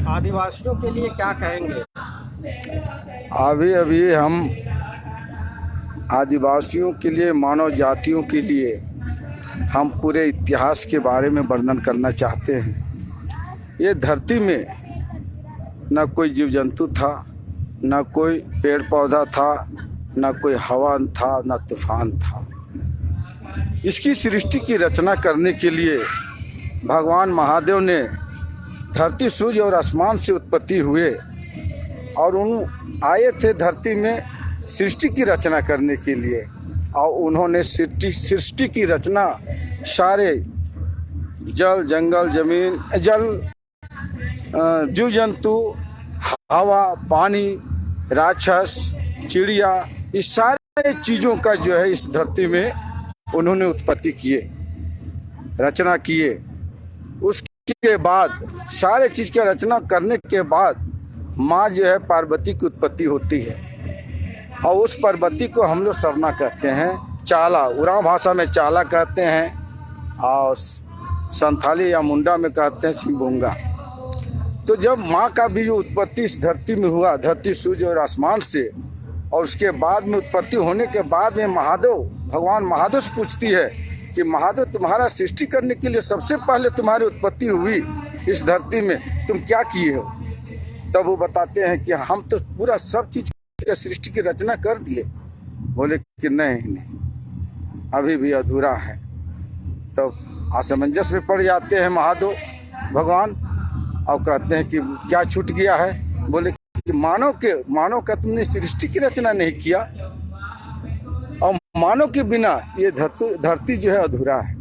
आदिवासियों के लिए क्या कहेंगे? अभी अभी हम आदिवासियों के लिए, मानव जातियों के लिए हम पूरे इतिहास के बारे में वर्णन करना चाहते हैं। ये धरती में न कोई जीव जंतु था, न कोई पेड़ पौधा था, न कोई हवा था, न तूफान था। इसकी सृष्टि की रचना करने के लिए भगवान महादेव ने धरती, सूर्य और आसमान से उत्पत्ति हुए और आए थे धरती में सृष्टि की रचना करने के लिए। और उन्होंने सृष्टि की रचना सारे जल, जंगल, जमीन, जीव जंतु, हवा, पानी, राक्षस, चिड़िया, इस सारे चीज़ों का जो है इस धरती में उन्होंने उत्पत्ति किए, रचना किए। उसके बाद सारे चीज़ की रचना करने के बाद माँ जो है पार्वती की उत्पत्ति होती है और उस पार्वती को हम लोग सरना कहते हैं, चाला, उरांव भाषा में चाला कहते हैं और संथाली या मुंडा में कहते हैं सिंबुंगा। तो जब माँ का भी जो उत्पत्ति इस धरती में हुआ, धरती, सूर्य और आसमान से, और उसके बाद में उत्पत्ति होने के बाद में महादेव, भगवान महादेव से पूछती है कि महादेव, तुम्हारा सृष्टि करने के लिए सबसे पहले तुम्हारी उत्पत्ति हुई इस धरती में, तुम क्या किए हो? तब वो बताते हैं कि हम तो पूरा सब चीज़ सृष्टि की रचना कर दिए। बोले कि नहीं, अभी भी अधूरा है। तो असमंजस में पड़ जाते हैं महादेव भगवान और कहते हैं कि क्या छूट गया है? बोले कि मानव का तुमने सृष्टि की रचना नहीं किया और मानव के बिना ये धरती जो है अधूरा है।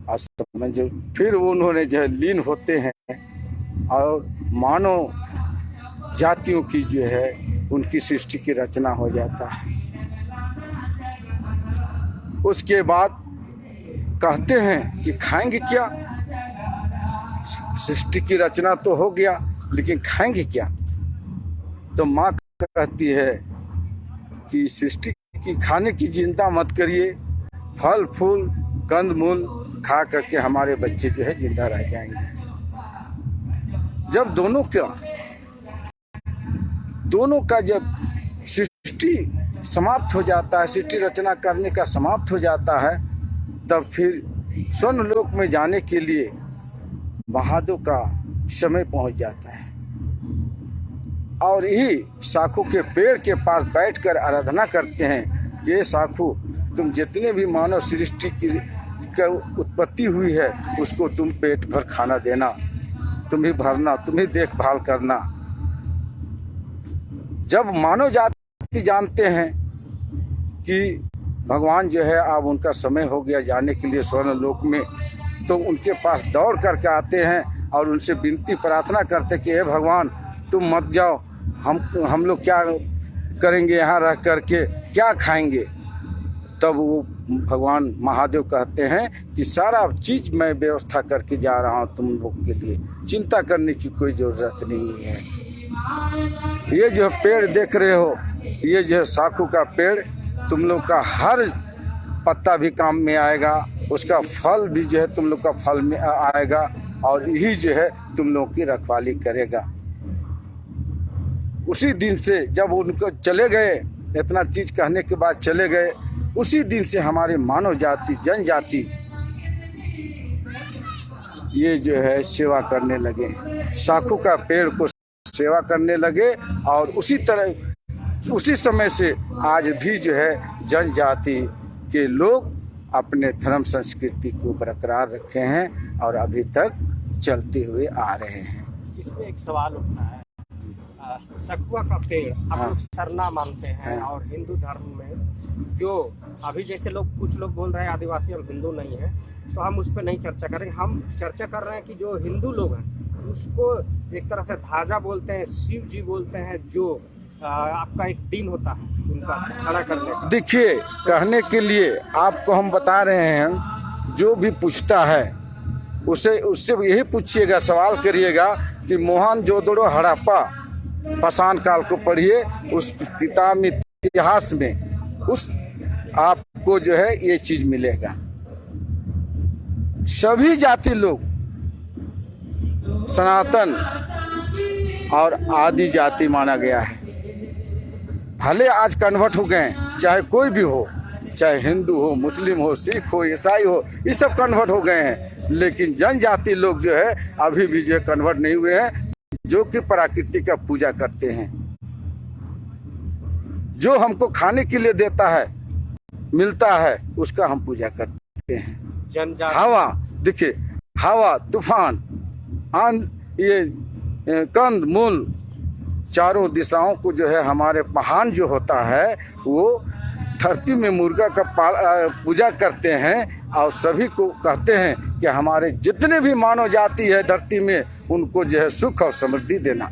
असमंजस, फिर उन्होंने जो है लीन होते हैं और मानव जातियों की जो है उनकी सृष्टि की रचना हो जाता है। उसके बाद कहते हैं कि खाएंगे क्या? सृष्टि की रचना तो हो गया, लेकिन खाएंगे क्या? तो माँ कहती है कि सृष्टि की खाने की चिंता मत करिए, फल फूल कंद मूल खा करके हमारे बच्चे जो है जिंदा रह जाएंगे। जब दोनों का जब सृष्टि समाप्त हो जाता है, सृष्टि रचना करने का समाप्त हो जाता है, तब फिर स्वर्ण लोक में जाने के लिए महादेव का समय पहुंच जाता है और यही साखू के पेड़ के पास बैठकर आराधना करते हैं कि साखू, तुम जितने भी मानव सृष्टि की उत्पत्ति हुई है उसको तुम पेट भर खाना देना, तुम ही भरना, तुम ही देखभाल करना। जब मानव जाति जानते हैं कि भगवान जो है अब उनका समय हो गया जाने के लिए स्वर्ण लोक में, तो उनके पास दौड़ करके आते हैं और उनसे विनती प्रार्थना करते कि हे भगवान, तुम मत जाओ, हम लोग क्या करेंगे यहाँ रह करके, क्या खाएंगे? तब वो भगवान महादेव कहते हैं कि सारा चीज़ मैं व्यवस्था करके जा रहा हूँ तुम लोग के लिए, चिंता करने की कोई ज़रूरत नहीं है। ये जो पेड़ देख रहे हो, ये जो साखू का पेड़, तुम लोग का हर पत्ता भी काम में आएगा, उसका फल भी जो है तुम लोग का फल में आएगा और यही जो है तुम लोग की रखवाली करेगा। उसी दिन से जब उनको चले गए, इतना चीज़ कहने के बाद चले गए, उसी दिन से हमारे मानव जाति, जनजाति ये जो है सेवा करने लगे, साखू का पेड़ को सेवा करने लगे और उसी समय से आज भी जो है जनजाति के लोग अपने धर्म संस्कृति को बरकरार रखे हैं और अभी तक चलते हुए आ रहे हैं। इसमें एक सवाल उठता है, सखुआ का पेड़ हम लोग सरना मानते हैं और हिंदू धर्म में जो अभी जैसे कुछ लोग बोल रहे हैं आदिवासी हम हिंदू नहीं है, तो हम उस पर नहीं चर्चा करेंगे। हम चर्चा कर रहे हैं कि जो हिंदू लोग हैं उसको एक तरह से ध्वजा बोलते हैं, शिव जी बोलते हैं, जो आपका एक दिन होता है उनका खड़ा करने का। देखिए, कहने के लिए आपको हम बता रहे हैं, जो भी पूछता है उससे यही पूछिएगा, सवाल करिएगा कि मोहनजोदड़ो हड़प्पा पाषाण काल को पढ़िए, उस किताब में इतिहास में उस आपको जो है ये चीज मिलेगा। सभी जाति लोग सनातन और आदि जाति माना गया है। भले आज कन्वर्ट हो गए, चाहे कोई भी हो, चाहे हिंदू हो, मुस्लिम हो, सिख हो, ईसाई हो, ये सब कन्वर्ट हो गए हैं, लेकिन जनजाति लोग जो है अभी भी जो है कन्वर्ट नहीं हुए हैं, जो कि प्रकृति का पूजा करते हैं। जो हमको खाने के लिए देता है, मिलता है, उसका हम पूजा करते हैं। जनजाति हवा देखिए, हवा, तूफान, ये कंद मूल, चारों दिशाओं को जो है हमारे महान जो होता है वो धरती में मुर्गा का पूजा करते हैं, और सभी को कहते हैं कि हमारे जितने भी मानव जाति है धरती में, उनको जो है सुख और समृद्धि देना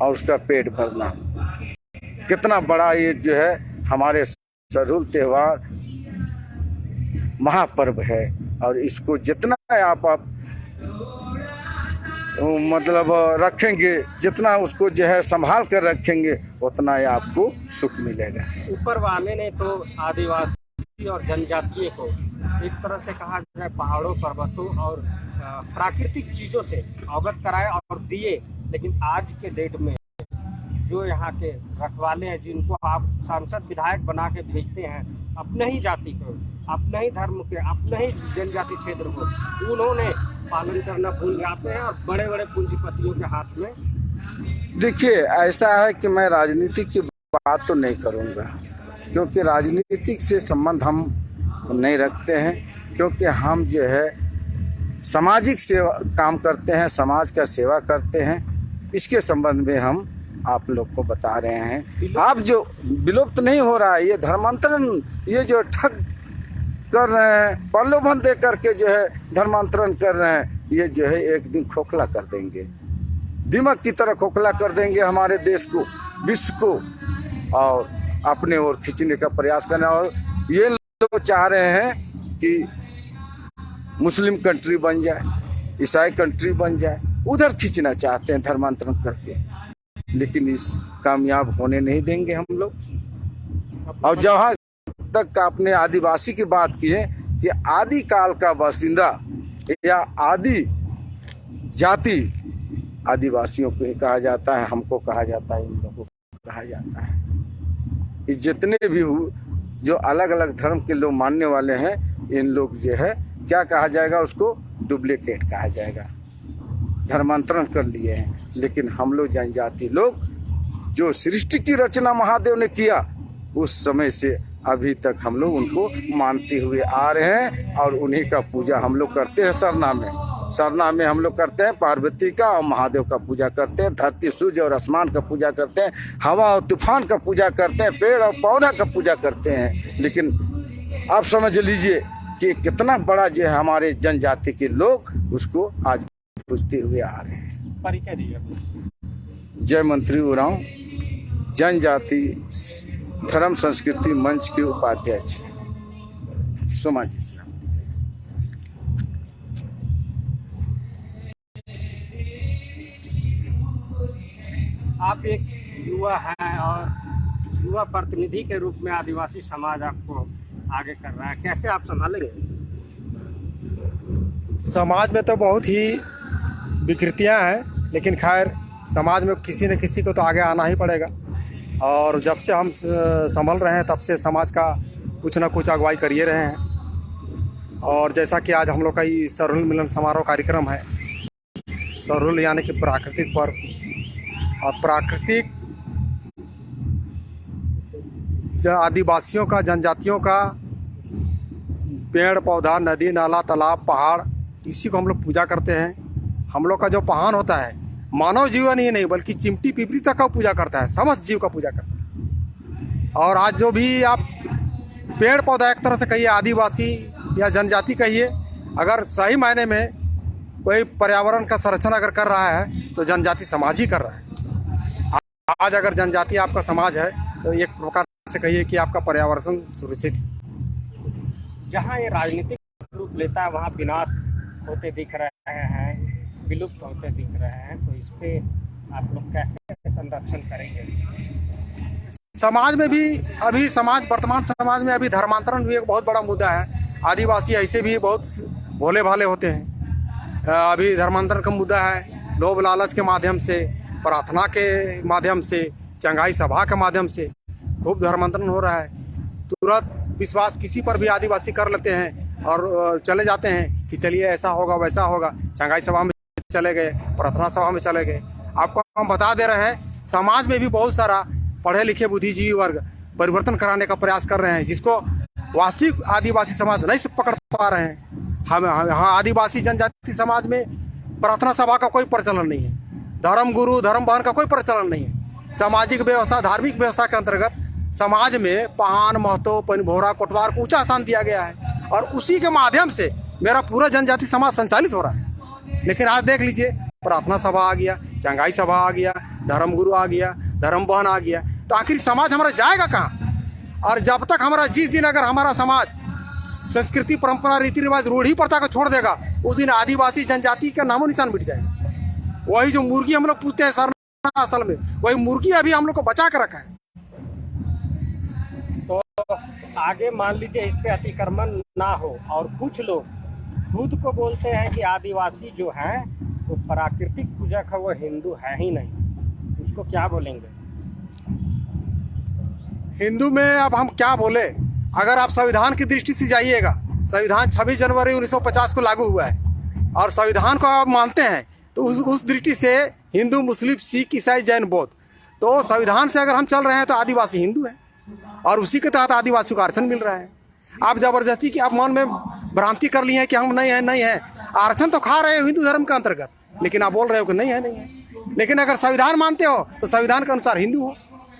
और उसका पेट भरना। कितना बड़ा ये जो है हमारे सरहुल त्योहार महापर्व है, और इसको जितना आप मतलब रखेंगे, जितना उसको जो है संभाल कर रखेंगे, उतना ही आपको सुख मिलेगा। ऊपर वाले ने तो आदिवासी और जनजातीय को एक तरह से कहा जाए पहाड़ों, पर्वतों और प्राकृतिक चीज़ों से अवगत कराए और दिए, लेकिन आज के डेट में जो यहाँ के रखवाले हैं, जिनको आप सांसद विधायक बना के भेजते हैं अपने ही जाति को, अपने ही धर्म के, अपने ही जनजाति क्षेत्र को, उन्होंने पालन करना भूल जाते हैं और बड़े बड़े पूंजीपतियों के हाथ में। देखिए, ऐसा है कि मैं राजनीति की बात तो नहीं करूँगा, क्योंकि राजनीतिक से संबंध हम नहीं रखते हैं, क्योंकि हम जो है सामाजिक सेवा काम करते हैं, समाज का सेवा करते हैं। इसके संबंध में हम आप लोग को बता रहे हैं। आप जो विलुप्त नहीं हो रहा है, ये धर्मांतरण, ये जो ठग कर रहे हैं, प्रलोभन दे करके जो है धर्मांतरण कर रहे हैं, ये जो है एक दिन खोखला कर देंगे, दिमाग की तरह खोखला कर देंगे हमारे देश को, विश्व को, और अपने ओर खींचने का प्रयास करना। और ये लोग चाह रहे हैं कि मुस्लिम कंट्री बन जाए, ईसाई कंट्री बन जाए, उधर खींचना चाहते हैं धर्मांतरण करके, लेकिन इस कामयाब होने नहीं देंगे हम लोग। और जहाँ तक आपने आदिवासी की बात की है कि आदि काल का बासिंदा या आदि जाति आदिवासियों को कहा जाता है, हमको कहा जाता है, इन लोगों को कहा जाता है। ये जितने भी जो अलग अलग धर्म के लोग मानने वाले हैं, इन लोग जो है क्या कहा जाएगा, उसको डुप्लीकेट कहा जाएगा, धर्मांतरण कर लिए हैं। लेकिन हम लोग जनजाति लोग, जो सृष्टि की रचना महादेव ने किया, उस समय से अभी तक हम लोग उनको मानते हुए आ रहे हैं, और उन्हीं का पूजा हम लोग करते हैं। सरना में हम लोग करते हैं पार्वती का और महादेव का पूजा करते हैं, धरती, सूर्य और आसमान का पूजा करते हैं, हवा और तूफान का पूजा करते हैं, पेड़ और पौधा का पूजा करते हैं। लेकिन आप समझ लीजिए कि कितना बड़ा जो है हमारे जनजाति के लोग उसको आज पूजते हुए आ रहे हैं। परिचय दीजिए। जय मंत्री उरांव, जनजाति धर्म संस्कृति मंच के उपाध्यक्ष समाज जी। आप एक युवा हैं और युवा प्रतिनिधि के रूप में आदिवासी समाज आपको आगे कर रहा है, कैसे आप संभालेंगे? समाज में तो बहुत ही विकृतियां हैं, लेकिन खैर समाज में किसी न किसी को तो आगे आना ही पड़ेगा। और जब से हम संभल रहे हैं तब से समाज का कुछ ना कुछ अगुवाई करिए रहे हैं। और जैसा कि आज हम लोग का ये सरहुल मिलन समारोह कार्यक्रम है, सरहुल यानी कि प्राकृतिक पर्व, और प्राकृतिक आदिवासियों का, जनजातियों का पेड़ पौधा, नदी नाला, तालाब, पहाड़, इसी को हम लोग पूजा करते हैं। हम लोग का जो पहान होता है, मानव जीवन ही नहीं बल्कि चिमटी पिपरी तक का पूजा करता है, समस्त जीव का पूजा करता है। और आज जो भी आप पेड़ पौधा, एक तरह से कहिए आदिवासी या जनजाति कहिए, अगर सही मायने में कोई पर्यावरण का संरक्षण अगर कर रहा है तो जनजाति समाज ही कर रहा है। आज अगर जनजाति आपका समाज है तो एक प्रकार से कहिए कि आपका पर्यावरण सुरक्षित है। जहाँ ये राजनीतिक रूप लेता है वहाँ विनाश होते दिख रहे हैं, विलुप्त होते दिख रहे हैं, तो इस पे आप लोग कैसे संरक्षण करेंगे? समाज में भी अभी वर्तमान समाज में अभी धर्मांतरण भी एक बहुत बड़ा मुद्दा है। आदिवासी ऐसे भी बहुत भोले भाले होते हैं, अभी धर्मांतरण का मुद्दा है। लोभ लालच के माध्यम से, प्रार्थना के माध्यम से, चंगाई सभा के माध्यम से खूब धर्मांतरण हो रहा है। तुरंत विश्वास किसी पर भी आदिवासी कर लेते हैं और चले जाते हैं कि चलिए ऐसा होगा वैसा होगा। चंगाई सभा में चले गए, प्रार्थना सभा में चले गए। आपको हम बता दे रहे हैं, समाज में भी बहुत सारा पढ़े लिखे बुद्धिजीवी वर्ग परिवर्तन कराने का प्रयास कर रहे हैं, जिसको वास्तविक आदिवासी समाज नहीं से पकड़ पा रहे हैं। हम यहाँ आदिवासी जनजाति समाज में प्रार्थना सभा का कोई प्रचलन नहीं है, धर्म गुरु धर्म बहन का कोई प्रचलन नहीं है। सामाजिक व्यवस्था, धार्मिक व्यवस्था के अंतर्गत समाज में पान, महतो, पनभोरा, कोटवार को ऊंचा स्थान दिया गया है और उसी के माध्यम से मेरा पूरा जनजाति समाज संचालित हो रहा है। लेकिन आज देख लीजिए, प्रार्थना सभा आ गया, चंगाई सभा आ गया, धर्म गुरु आ गया, धर्म बहन आ गया, तो आखिर समाज हमारा जाएगा कहाँ? और जब तक हमारा, जिस दिन अगर हमारा समाज संस्कृति, परंपरा, रीति रिवाज, रूढ़ी प्रथा को छोड़ देगा, उस दिन आदिवासी जनजाति का नामो निशान मिट जाएगा। वही जो मुर्गी हम लोग पूछते हैं सरना, असल में वही मुर्गी अभी हम लोग को बचा कर रखा है। तो आगे मान लीजिए इस पे अतिक्रमण ना हो और कुछ लोग खुद को बोलते हैं कि आदिवासी जो है वो प्राकृतिक पूजक है, वो हिंदू है ही नहीं, उसको क्या बोलेंगे? हिंदू में अब हम क्या बोले? अगर आप संविधान की दृष्टि से जाइएगा, संविधान 26 जनवरी 1950 को लागू हुआ है और संविधान को आप मानते हैं, तो उस दृष्टि से हिंदू, मुस्लिम, सिख, ईसाई, जैन, बौद्ध, तो संविधान से अगर हम चल रहे हैं तो आदिवासी हिंदू है और उसी के तहत आदिवासी को आरक्षण मिल रहा है। आप जबरदस्ती की आप मन में भ्रांति कर ली है कि हम नहीं है। आरक्षण तो खा रहे हो हिंदू धर्म के अंतर्गत, लेकिन आप बोल रहे हो कि नहीं है। लेकिन अगर संविधान मानते हो तो संविधान के अनुसार हिंदू हो।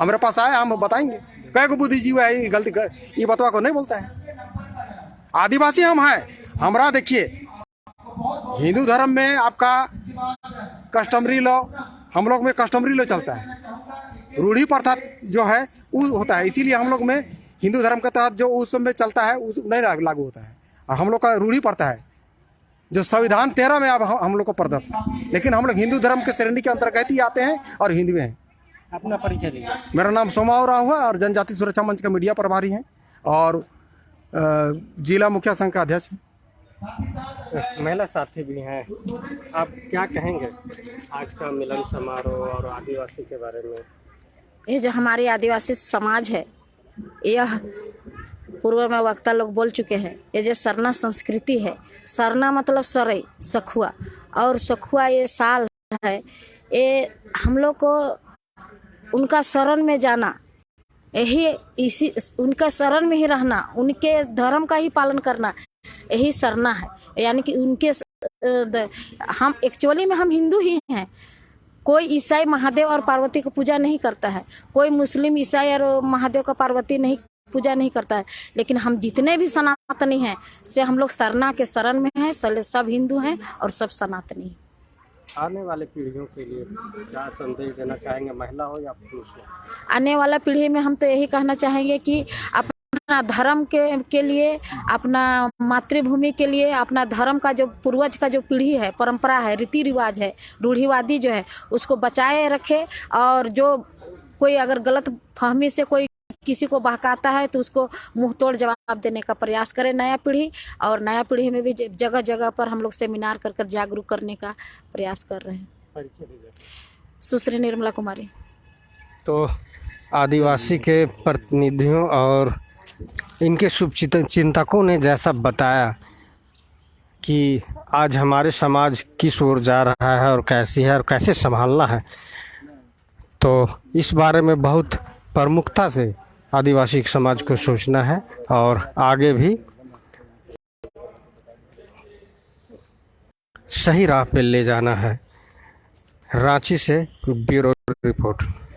हमारे पास आए, हम बताएंगे कई को बुद्धिजीवी है, ये गलती ये बतवा को नहीं बोलता है। आदिवासी हम हैं। हमारा देखिए, हिंदू धर्म में आपका कस्टमरी लॉ, हम लोग में कस्टमरी लॉ चलता है, रूढ़ी प्रथा जो है वो होता है, इसीलिए हम लोग में हिंदू धर्म के तहत जो उस समय चलता है उस नहीं लागू होता है। और हम लोग का रूढ़ी प्रथा है जो संविधान 13 में अब हम लोग को प्रदत्त है, लेकिन हम लोग हिंदू धर्म के श्रेणी के अंतर्गत ही आते हैं और हिंदू हैं। अपना परिचय दीजिए। मेरा नाम सोमाव राव हुआ और जनजाति सुरक्षा मंच का मीडिया प्रभारी हैं और जिला मुखिया संघ का अध्यक्ष हैं। महिला साथी भी हैं, आप क्या कहेंगे आज का मिलन समारोह और आदिवासी के बारे में? ये जो हमारी आदिवासी समाज है, यह पूर्व में वक्ता लोग बोल चुके हैं, ये जो सरना संस्कृति है, सरना मतलब सरई, सखुआ, और सखुआ ये साल है, ये हम लोग को उनका शरण में जाना, यही इसी उनका शरण में ही रहना, उनके धर्म का ही पालन करना, यही सरना है। यानी कि उनके हम एक्चुअली में हम हिंदू ही हैं। कोई ईसाई महादेव और पार्वती की पूजा नहीं करता है, कोई मुस्लिम ईसाई और महादेव का पार्वती नहीं पूजा नहीं करता है, लेकिन हम जितने भी सनातनी हैं से हम लोग सरना के शरण में हैं। सब हिंदू हैं और सब सनातनी हैं। आने वाले पीढ़ियों के लिए क्या संदेश देना चाहेंगे, महिला हो या पुरुष हो? आने वाला पीढ़ी में हम तो यही कहना चाहेंगे कि अपना धर्म के लिए, अपना मातृभूमि के लिए, अपना धर्म का जो पूर्वज का जो पीढ़ी है, परंपरा है, रीति रिवाज है, रूढ़िवादी जो है, उसको बचाए रखे। और जो कोई अगर गलत फहमी से कोई किसी को बहकाता है तो उसको मुंह तोड़ जवाब देने का प्रयास करे नया पीढ़ी। और नया पीढ़ी में भी जगह जगह पर हम लोग सेमिनार कर जागरूक करने का प्रयास कर रहे हैं। परिचय दीजिए। सुश्री निर्मला कुमारी। तो आदिवासी के प्रतिनिधियों और इनके शुभचिंतकों ने जैसा बताया कि आज हमारे समाज किस ओर जा रहा है और कैसी है और कैसे संभालना है, तो इस बारे में बहुत प्रमुखता से आदिवासी समाज को सोचना है और आगे भी सही राह पे ले जाना है। रांची से ब्यूरो रिपोर्ट।